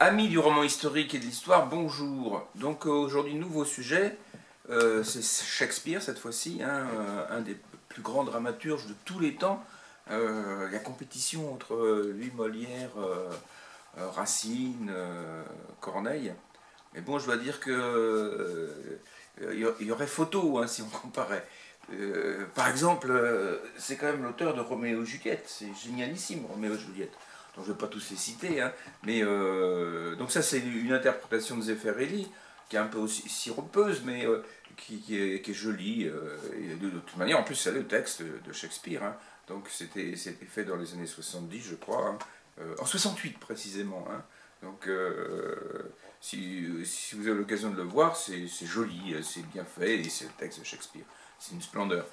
Amis du roman historique et de l'histoire, bonjour. Donc aujourd'hui, nouveau sujet, c'est Shakespeare cette fois-ci, hein, un des plus grands dramaturges de tous les temps. La compétition entre lui, Molière, Racine, Corneille. Mais bon, je dois dire que il y aurait photo hein, si on comparait. Par exemple, c'est quand même l'auteur de Roméo et Juliette, c'est génialissime Roméo et Juliette. Donc je ne vais pas tous les citer, hein, mais donc ça c'est une interprétation de Zeffirelli qui est un peu aussi siropeuse, mais qui est jolie. Et de toute manière, en plus c'est le texte de Shakespeare, hein, donc c'était fait dans les années 70, je crois, hein, en 68 précisément. Hein, donc si vous avez l'occasion de le voir, c'est joli, c'est bien fait, et c'est le texte de Shakespeare. C'est une splendeur.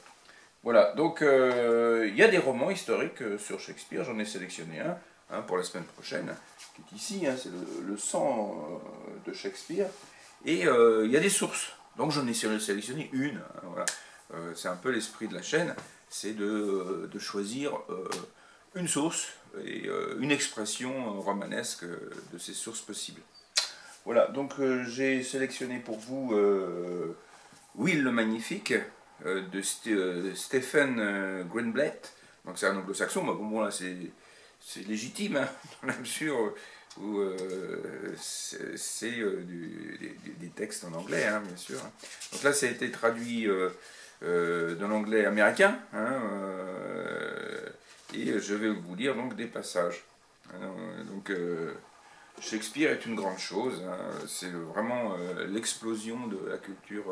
Voilà, donc il y a des romans historiques sur Shakespeare, j'en ai sélectionné un hein, pour la semaine prochaine, qui est ici, hein, c'est le sang de Shakespeare, et il y a des sources, donc j'en ai sélectionné une, hein, voilà. C'est un peu l'esprit de la chaîne, c'est de choisir une source et une expression romanesque de ces sources possibles. Voilà, donc j'ai sélectionné pour vous Will le Magnifique de Stephen Greenblatt. Donc c'est un anglo-saxon, mais bon là c'est légitime, hein, dans la mesure où c'est des textes en anglais, hein, bien sûr. Donc là ça a été traduit dans l'anglais américain, hein, et je vais vous lire donc des passages. Donc Shakespeare est une grande chose, hein, c'est vraiment l'explosion de la culture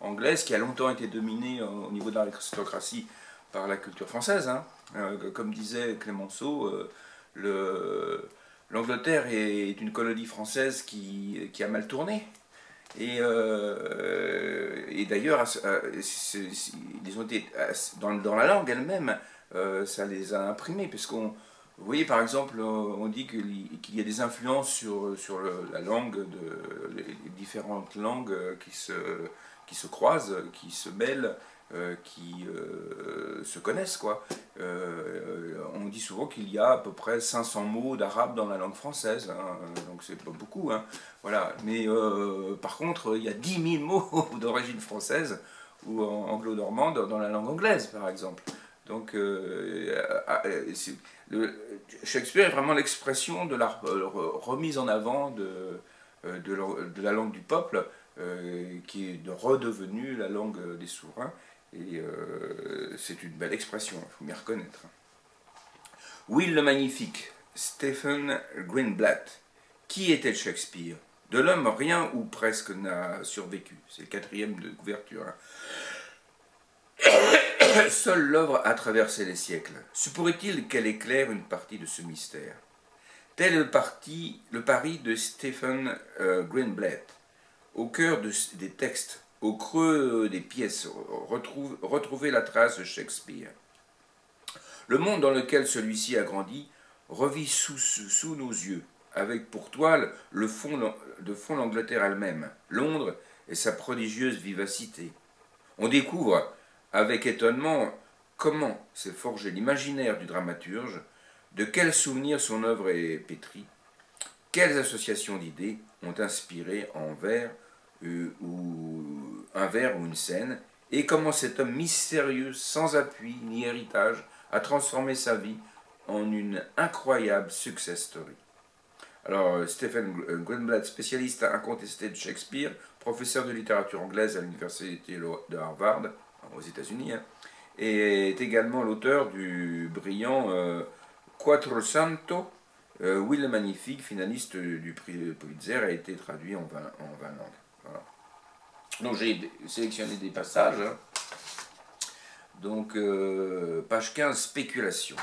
anglaise qui a longtemps été dominée au niveau de l'aristocratie par la culture française. Hein. Comme disait Clémenceau, l'Angleterre est une colonie française qui a mal tourné. Et d'ailleurs, ils ont été dans la langue elle-même, ça les a imprimés, puisqu'on vous voyez, par exemple, on dit qu'il y a des influences sur la langue, les différentes langues qui se croisent, qui se mêlent, qui se connaissent, quoi. On dit souvent qu'il y a à peu près 500 mots d'arabe dans la langue française, hein, donc c'est pas beaucoup, hein, voilà. Mais par contre, il y a 10 000 mots d'origine française ou anglo-normande dans la langue anglaise, par exemple. Donc, Shakespeare est vraiment l'expression de la remise en avant de la langue du peuple, qui est redevenue la langue des souverains. Et c'est une belle expression, il faut m'y reconnaître. Will le Magnifique, Stephen Greenblatt. Qui était Shakespeare? De l'homme, rien ou presque n'a survécu. C'est le quatrième de couverture. Hein. Seule l'œuvre a traversé les siècles. Supposerait-il qu'elle éclaire une partie de ce mystère? Tel est le pari de Stephen Greenblatt. Au cœur des textes, au creux des pièces, retrouver la trace de Shakespeare. Le monde dans lequel celui-ci a grandi revit sous nos yeux, avec pour toile de fond l'Angleterre elle-même, Londres et sa prodigieuse vivacité. On découvre avec étonnement comment s'est forgé l'imaginaire du dramaturge, de quels souvenirs son œuvre est pétrie, quelles associations d'idées ont inspiré un vers ou une scène, et comment cet homme mystérieux, sans appui ni héritage, a transformé sa vie en une incroyable success story. Alors, Stephen Greenblatt, spécialiste incontesté de Shakespeare, professeur de littérature anglaise à l'université de Harvard, aux États-Unis, hein, et est également l'auteur du brillant Quattrocento. Will le Magnifique, finaliste du prix Pulitzer, a été traduit en 20 langues. Voilà. Donc j'ai sélectionné des passages. Hein. Donc, page 15, spéculation.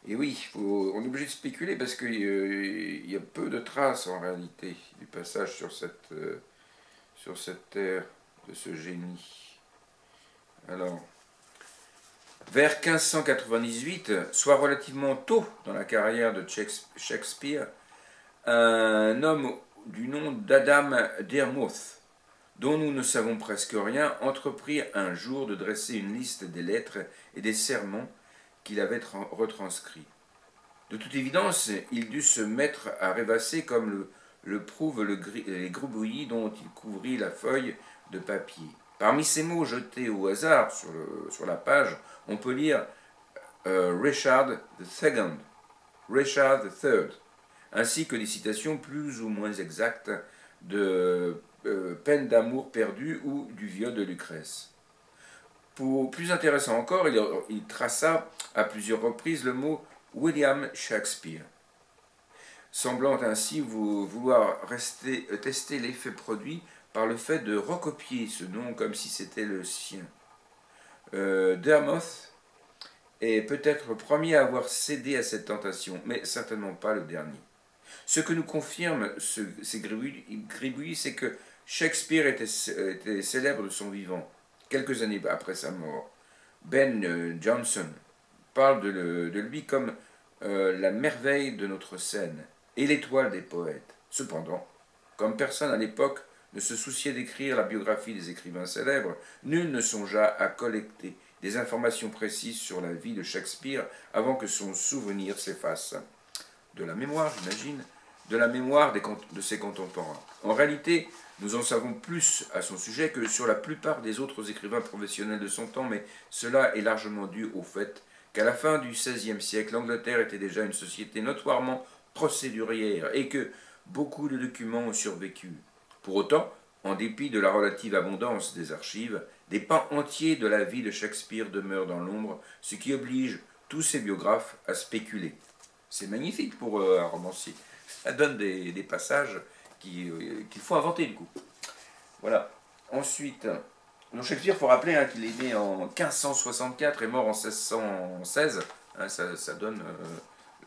Et oui, on est obligé de spéculer parce qu'il y a peu de traces en réalité du passage sur cette terre de ce génie. Alors, vers 1598, soit relativement tôt dans la carrière de Shakespeare, un homme du nom d'Adam Dearmouth, dont nous ne savons presque rien, entreprit un jour de dresser une liste des lettres et des sermons qu'il avait retranscrits. De toute évidence, il dut se mettre à rêvasser comme le prouve les gribouillis dont il couvrit la feuille de papier. Parmi ces mots jetés au hasard sur la page, on peut lire Richard II, Richard III, ainsi que des citations plus ou moins exactes de Peine d'amour perdue ou du viol de Lucrèce. Pour plus intéressant encore, il traça à plusieurs reprises le mot William Shakespeare, semblant ainsi vouloir tester l'effet produit par le fait de recopier ce nom comme si c'était le sien. Dermoth est peut-être le premier à avoir cédé à cette tentation, mais certainement pas le dernier. Ce que nous confirment ces gribouillis, c'est que Shakespeare était célèbre de son vivant, quelques années après sa mort. Ben Jonson parle de lui comme la merveille de notre scène et l'étoile des poètes. Cependant, comme personne à l'époque ne se souciait d'écrire la biographie des écrivains célèbres, nul ne songea à collecter des informations précises sur la vie de Shakespeare avant que son souvenir s'efface. De la mémoire, j'imagine, de la mémoire de ses contemporains. En réalité, nous en savons plus à son sujet que sur la plupart des autres écrivains professionnels de son temps, mais cela est largement dû au fait qu'à la fin du XVIe siècle, l'Angleterre était déjà une société notoirement procédurière et que beaucoup de documents ont survécu. Pour autant, en dépit de la relative abondance des archives, des pans entiers de la vie de Shakespeare demeurent dans l'ombre, ce qui oblige tous ses biographes à spéculer. C'est magnifique pour un romancier. Ça donne des passages qu'il faut inventer du coup. Voilà. Ensuite, donc Shakespeare, il faut rappeler qu'il est né en 1564 et mort en 1616. Hein, ça donne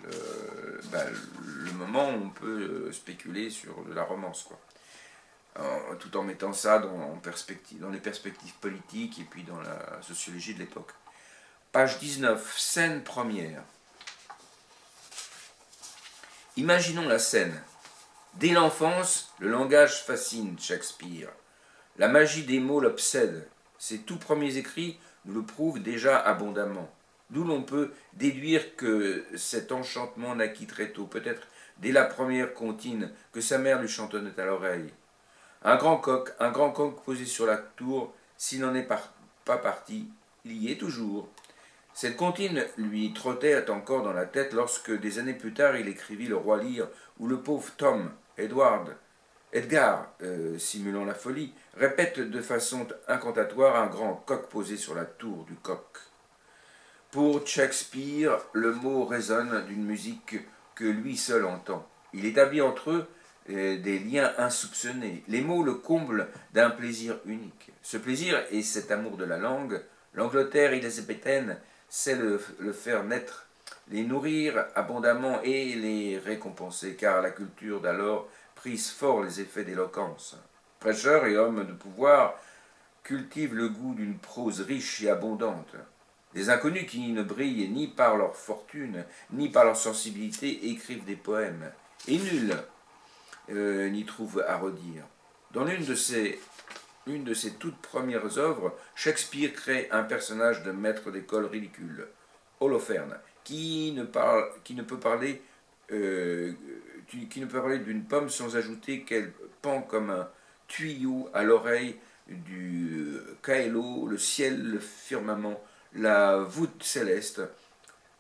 le moment où on peut spéculer sur la romance, quoi. Tout en mettant ça dans les perspectives politiques et puis dans la sociologie de l'époque. Page 19, scène première. Imaginons la scène. Dès l'enfance, le langage fascine Shakespeare. La magie des mots l'obsède. Ses tout premiers écrits nous le prouvent déjà abondamment. D'où l'on peut déduire que cet enchantement naquit très tôt, peut-être dès la première comptine que sa mère lui chantonnait à l'oreille. Un grand coq posé sur la tour, s'il n'en est pas parti, il y est toujours. Cette comptine lui trottait encore dans la tête lorsque, des années plus tard, il écrivit Le Roi Lear, où le pauvre Tom, Edgar, simulant la folie, répète de façon incantatoire un grand coq posé sur la tour du coq. Pour Shakespeare, le mot résonne d'une musique que lui seul entend. Il établit entre eux des liens insoupçonnés. Les mots le comblent d'un plaisir unique. Ce plaisir et cet amour de la langue, l'Angleterre élisabéthaine sait le faire naître, les nourrir abondamment et les récompenser, car la culture d'alors prise fort les effets d'éloquence. Prêcheurs et hommes de pouvoir cultivent le goût d'une prose riche et abondante. Des inconnus qui ne brillent ni par leur fortune, ni par leur sensibilité, écrivent des poèmes. Et nul n'y trouve à redire. Dans l'une de ses toutes premières œuvres, Shakespeare crée un personnage de maître d'école ridicule, Holoferne, qui ne peut parler d'une pomme sans ajouter qu'elle pend comme un tuyau à l'oreille du Caëlo, le ciel, le firmament, la voûte céleste,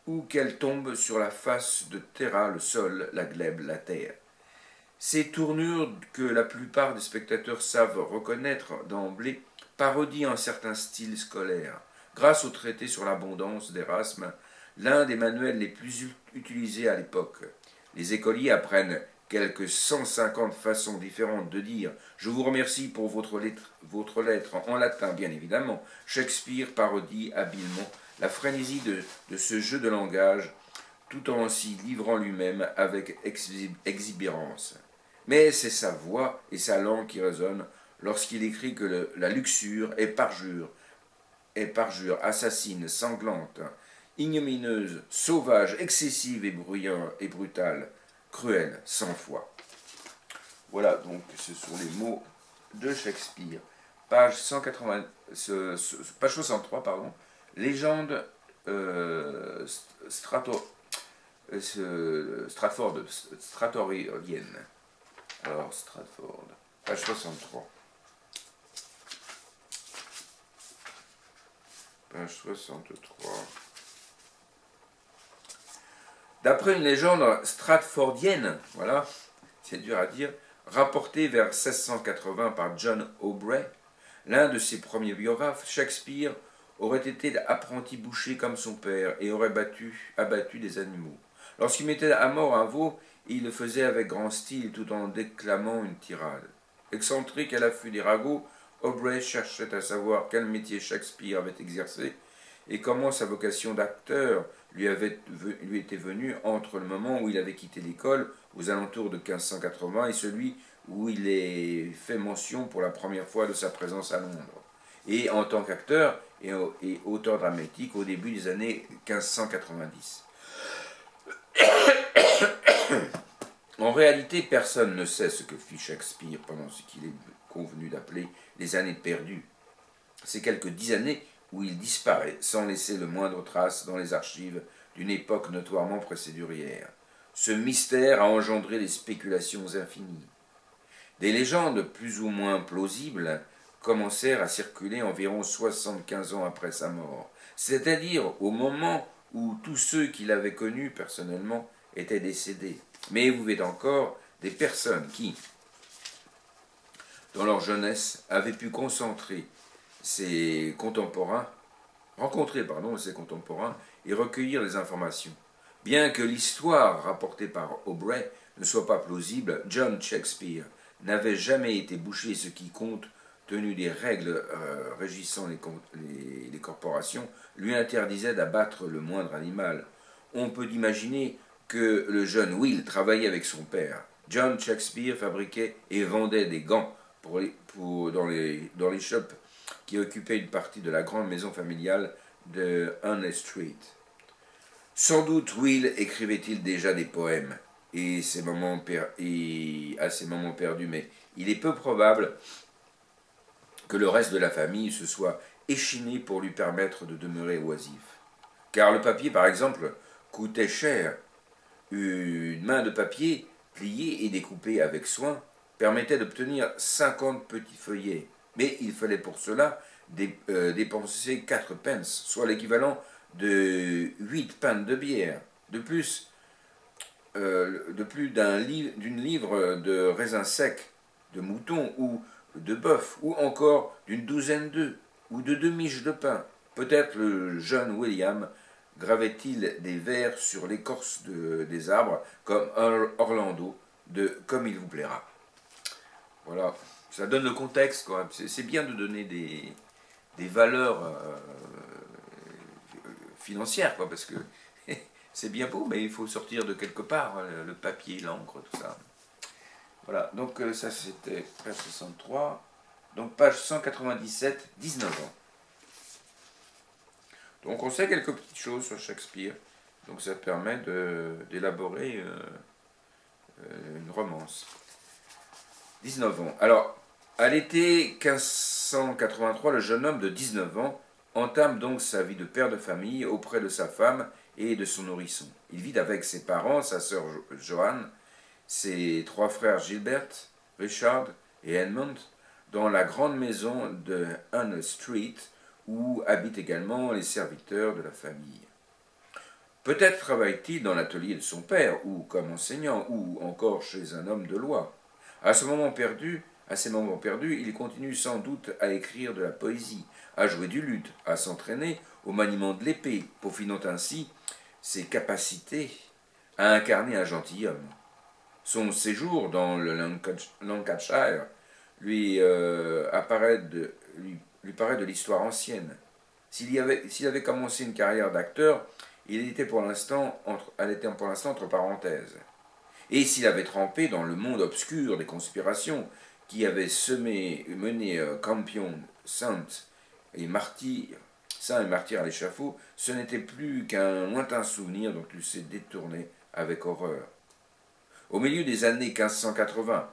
ou qu'elle tombe sur la face de Terra, le sol, la glèbe, la terre. Ces tournures que la plupart des spectateurs savent reconnaître d'emblée parodient un certain style scolaire. Grâce au traité sur l'abondance d'Erasme, l'un des manuels les plus utilisés à l'époque. Les écoliers apprennent quelques 150 façons différentes de dire « Je vous remercie pour votre lettre » en latin, bien évidemment. Shakespeare parodie habilement la frénésie de ce jeu de langage, tout en s'y livrant lui-même avec exubérance. Mais c'est sa voix et sa langue qui résonnent lorsqu'il écrit que la luxure est parjure, assassine, sanglante, ignominieuse, sauvage, excessive et brutale, cruelle, sans foi. Voilà, donc ce sont les mots de Shakespeare. Page 63, pardon. Légende Stratorienne. Alors, Stratford, page 63. Page 63. D'après une légende stratfordienne, voilà, c'est dur à dire, rapportée vers 1680 par John Aubrey, l'un de ses premiers biographes, Shakespeare aurait été apprenti boucher comme son père et aurait abattu des animaux. Lorsqu'il mettait à mort un veau, il le faisait avec grand style tout en déclamant une tirade. Excentrique à l'affût des ragots, Aubrey cherchait à savoir quel métier Shakespeare avait exercé et comment sa vocation d'acteur lui était venue entre le moment où il avait quitté l'école, aux alentours de 1580, et celui où il est fait mention pour la première fois de sa présence à Londres, et en tant qu'acteur et auteur dramatique au début des années 1590. En réalité, personne ne sait ce que fit Shakespeare pendant ce qu'il est convenu d'appeler les années perdues. Ces quelques 10 années où il disparaît sans laisser le moindre trace dans les archives d'une époque notoirement précédurière. Ce mystère a engendré des spéculations infinies. Des légendes plus ou moins plausibles commencèrent à circuler environ 75 ans après sa mort, c'est-à-dire au moment où tous ceux qui l'avaient connu personnellement étaient décédés. Mais vous êtes encore des personnes qui, dans leur jeunesse, avaient pu rencontrer ses contemporains et recueillir les informations. Bien que l'histoire rapportée par Aubrey ne soit pas plausible, John Shakespeare n'avait jamais été bouché, ce qui, compte tenu des règles régissant les corporations, lui interdisait d'abattre le moindre animal. On peut imaginer que le jeune Will travaillait avec son père. John Shakespeare fabriquait et vendait des gants dans les shops qui occupaient une partie de la grande maison familiale de Hunley Street. Sans doute Will écrivait-il déjà des poèmes à ses moments perdus, mais il est peu probable que le reste de la famille se soit échiné pour lui permettre de demeurer oisif. Car le papier, par exemple, coûtait cher. Une main de papier, pliée et découpée avec soin, permettait d'obtenir 50 petits feuillets. Mais il fallait pour cela dépenser 4 pence, soit l'équivalent de 8 pintes de bière. De plus d'une livre de raisins secs, de mouton ou de bœuf, ou encore d'une douzaine d'œufs, ou de 2 miches de pain. Peut-être le jeune William gravait-il des vers sur l'écorce des arbres, comme Orlando, de Comme il vous plaira. Voilà, ça donne le contexte, quoi. C'est bien de donner des valeurs financières, quoi, parce que c'est bien beau, mais il faut sortir de quelque part, le papier, l'encre, tout ça. Voilà, donc ça c'était page 63. Donc page 197, 19 ans. Donc on sait quelques petites choses sur Shakespeare. Donc ça permet d'élaborer une romance. 19 ans. Alors, à l'été 1583, le jeune homme de 19 ans entame donc sa vie de père de famille auprès de sa femme et de son nourrisson. Il vit avec ses parents, sa sœur Joanne, ses 3 frères Gilbert, Richard et Edmund, dans la grande maison de Hunley Street, où habitent également les serviteurs de la famille. Peut-être travaille-t-il dans l'atelier de son père, ou comme enseignant, ou encore chez un homme de loi. À ces moments perdus, il continue sans doute à écrire de la poésie, à jouer du luth, à s'entraîner au maniement de l'épée, peaufinant ainsi ses capacités à incarner un gentilhomme. Son séjour dans le Lancashire lui paraît de l'histoire ancienne. S'il avait commencé une carrière d'acteur, elle était pour l'instant entre parenthèses. Et s'il avait trempé dans le monde obscur des conspirations qui avaient mené Campion saint et martyr à l'échafaud, ce n'était plus qu'un lointain souvenir dont il s'est détourné avec horreur. Au milieu des années 1580,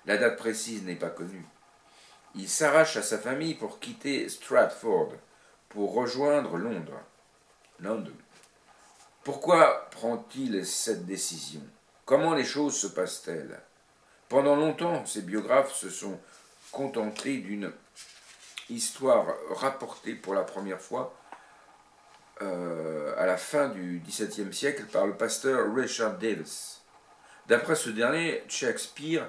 la date précise n'est pas connue, il s'arrache à sa famille pour quitter Stratford, pour rejoindre Londres. Pourquoi prend-il cette décision? Comment les choses se passent-elles? Pendant longtemps, ces biographes se sont contentés d'une histoire rapportée pour la première fois à la fin du XVIIe siècle par le pasteur Richard Davis. D'après ce dernier, Shakespeare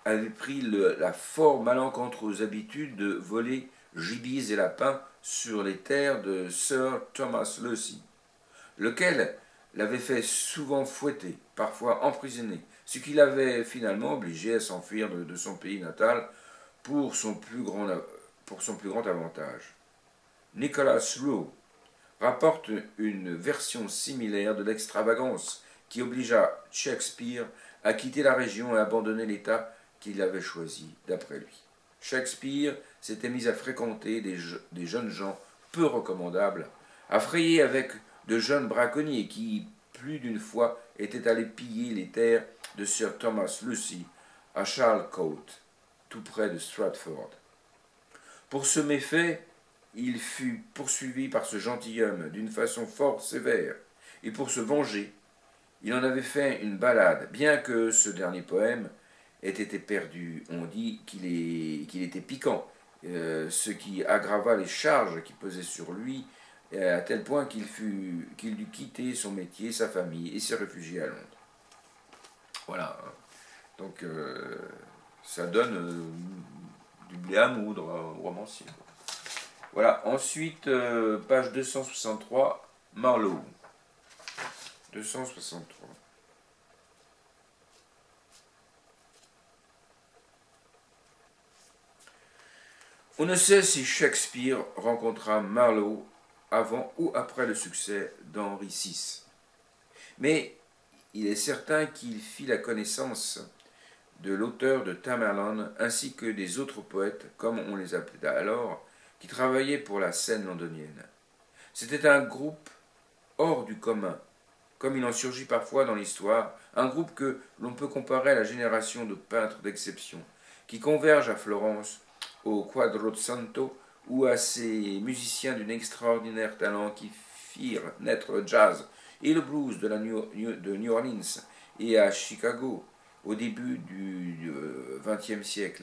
avait pris la fort malencontreuse habitude de voler gibis et lapins sur les terres de Sir Thomas Lucy, lequel l'avait fait souvent fouetter, parfois emprisonner, ce qui l'avait finalement obligé à s'enfuir de son pays natal pour son plus grand avantage. Nicholas Rowe rapporte une version similaire de l'extravagance qui obligea Shakespeare à quitter la région et abandonner l'État qu'il avait choisi, d'après lui. Shakespeare s'était mis à fréquenter des jeunes gens peu recommandables, à frayer avec de jeunes braconniers qui, plus d'une fois, étaient allés piller les terres de Sir Thomas Lucy à Charlecote, tout près de Stratford. Pour ce méfait, il fut poursuivi par ce gentilhomme d'une façon fort sévère, et pour se venger, il en avait fait une ballade, bien que ce dernier poème ait été perdu. On dit qu'il était piquant, ce qui aggrava les charges qui pesaient sur lui, à tel point qu'il dut quitter son métier, sa famille, et se réfugier à Londres. Voilà. Donc, ça donne du blé à moudre au romancier. Voilà. Ensuite, page 263, Marlowe. 263. On ne sait si Shakespeare rencontra Marlowe avant ou après le succès d'Henri VI. Mais il est certain qu'il fit la connaissance de l'auteur de Tamerlane ainsi que des autres poètes, comme on les appelait alors, qui travaillaient pour la scène londonienne. C'était un groupe hors du commun, comme il en surgit parfois dans l'histoire, un groupe que l'on peut comparer à la génération de peintres d'exception, qui convergent à Florence, au Quattrocento, ou à ces musiciens d'un extraordinaire talent qui firent naître le jazz et le blues de New Orleans et à Chicago au début du XXe siècle.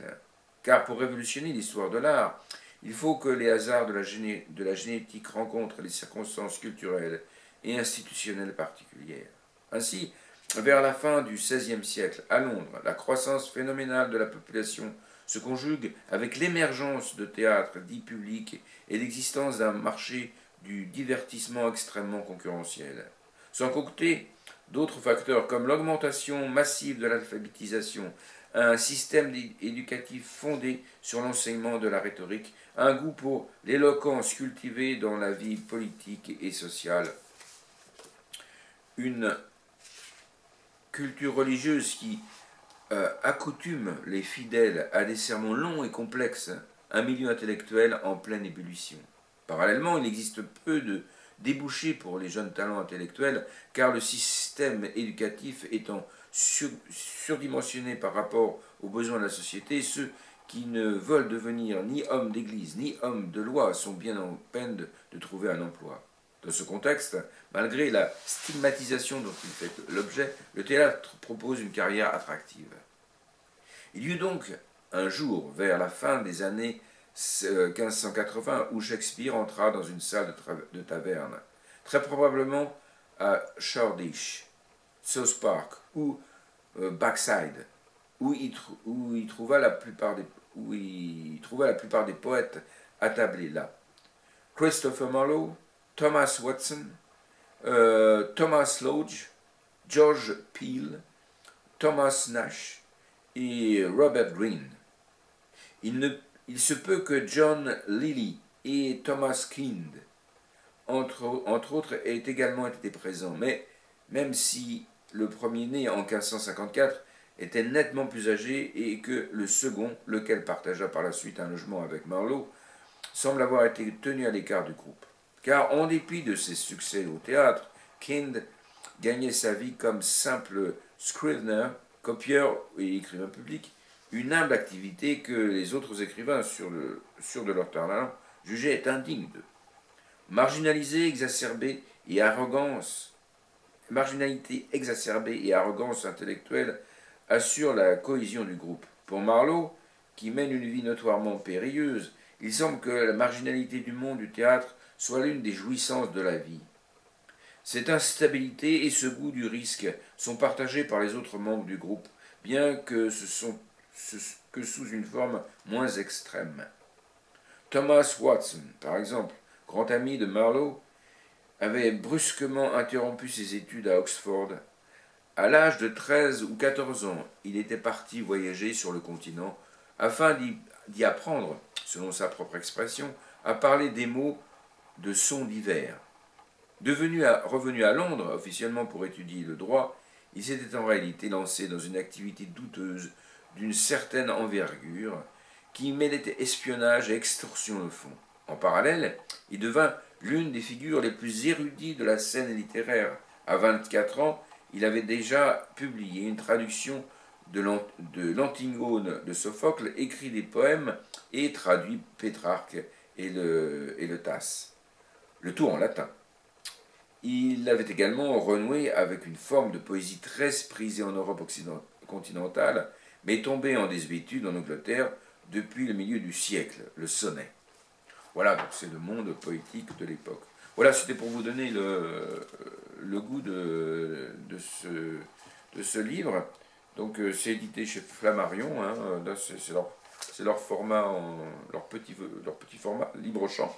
Car pour révolutionner l'histoire de l'art, il faut que les hasards de la génétique rencontrent les circonstances culturelles et institutionnelles particulières. Ainsi, vers la fin du XVIe siècle, à Londres, la croissance phénoménale de la population se conjugue avec l'émergence de théâtres dits publics et l'existence d'un marché du divertissement extrêmement concurrentiel. Sans compter d'autres facteurs comme l'augmentation massive de l'alphabétisation, un système éducatif fondé sur l'enseignement de la rhétorique, un goût pour l'éloquence cultivée dans la vie politique et sociale, une culture religieuse qui accoutume les fidèles à des sermons longs et complexes, un milieu intellectuel en pleine ébullition. Parallèlement, il existe peu de débouchés pour les jeunes talents intellectuels, car le système éducatif étant surdimensionné par rapport aux besoins de la société, ceux qui ne veulent devenir ni hommes d'église ni hommes de loi sont bien en peine de trouver un emploi. Dans ce contexte, malgré la stigmatisation dont il fait l'objet, le théâtre propose une carrière attractive. Il y eut donc un jour, vers la fin des années 1580, où Shakespeare entra dans une salle de taverne, très probablement à Shoreditch, South Park ou Backside, où il trouva la plupart des poètes attablés là. Christopher Marlowe, Thomas Watson, Thomas Lodge, George Peele, Thomas Nash et Robert Greene. Il se peut que John Lilly et Thomas Kind, entre autres, aient également été présents, mais même si le premier né en 1554 était nettement plus âgé et que le second, lequel partagea par la suite un logement avec Marlowe, semble avoir été tenu à l'écart du groupe. Car en dépit de ses succès au théâtre, Kind gagnait sa vie comme simple scrivener, copieur et écrivain public, une humble activité que les autres écrivains, sûrs de leur talent, jugeaient indigne d'eux. Marginalisé, exacerbé et arrogance marginalité exacerbée et arrogance intellectuelle assurent la cohésion du groupe. Pour Marlowe, qui mène une vie notoirement périlleuse, il semble que la marginalité du monde du théâtre soit l'une des jouissances de la vie. Cette instabilité et ce goût du risque sont partagés par les autres membres du groupe, bien que sous une forme moins extrême. Thomas Watson, par exemple, grand ami de Marlowe, avait brusquement interrompu ses études à Oxford. À l'âge de 13 ou 14 ans, il était parti voyager sur le continent afin d'y apprendre, selon sa propre expression, à parler des mots de sons divers. Revenu à Londres, officiellement pour étudier le droit, il s'était en réalité lancé dans une activité douteuse d'une certaine envergure qui mêlait espionnage et extorsion au fond. En parallèle, il devint l'une des figures les plus érudites de la scène littéraire. À 24 ans, il avait déjà publié une traduction de l'Antigone de Sophocle, écrit des poèmes et traduit Pétrarque et le Tasse, le tout en latin. Il avait également renoué avec une forme de poésie très prisée en Europe continentale, mais tombée en désuétude en Angleterre depuis le milieu du siècle, le sonnet. Voilà, donc c'est le monde poétique de l'époque. Voilà, c'était pour vous donner le goût de ce livre. Donc c'est édité chez Flammarion, hein, c'est leur format, leur petit format, libre-champ.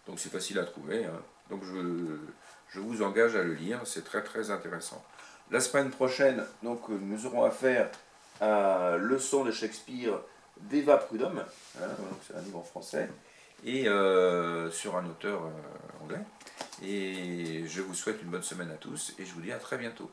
Donc c'est facile à trouver, hein. Donc je vous engage à le lire, c'est très très intéressant. La semaine prochaine, donc, nous aurons affaire à Leçon de Shakespeare d'Eva Prudhomme, hein, c'est un livre en français, et sur un auteur anglais. Et je vous souhaite une bonne semaine à tous, et je vous dis à très bientôt.